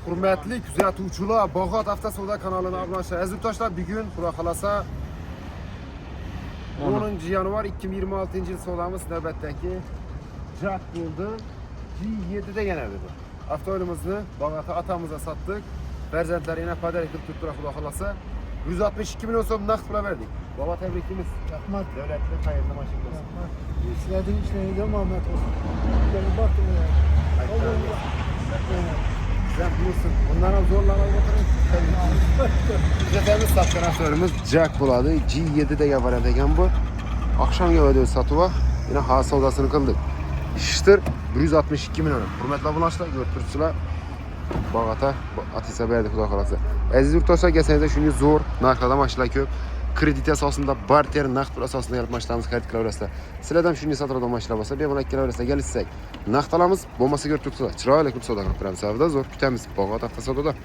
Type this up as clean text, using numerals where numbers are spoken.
Hürmetli kuzatuvchilar, Bog'ot Avtosoda kanalına abone olun. Aziz yurtdoshlar, bugün Xudo xolasa 10 yanvar 2026 yil sodamiz navbatdagi Jak bo'ldi. G7'de geneldi bu. Avtomobilimizni Bog'ot'a atamıza sattık. Farzandlarına padarik qilib turibdilar Xudo xolasa. 162 milyon so'm naqd pul verdik. Bog'ot tabrikimiz. Rahmat. Devletli hayırlı maşın olsun. Rahmat. Sizlerden işlerinize muhabbet olsun. Gelin baktım ya. Sen bulursun. Bunlara zorlama oturun. Güzetemiz satkan avtomobilimiz Jak buladı. G7'de variant ekan bu. Akşam geldi satıva. Yine ha savdasını kıldık. İştir 162 milyon. Hürmetli abunlaşlar, görüntüsüler. Bog'ot'a atisa berdi Xudo xolasa. Aziz yurtdoshlar, kelsangiz shunga zo'r narxlarda mashinalar ko'p. Kredit asosida barter naqd pul asosida olib mashinamizni xarid qilaverasizlar. Sizlardan shunga sotiladigan mashinalar bo'lsa, bemalol kelaverasizlar, kelishsak. Naqd olamiz, bo'lmasa ko'rib turibsizlar. Chiroyli qilib savdo qilib beramiz. Savdo zo'r, kutamiz Bog'ot Avtosodadan.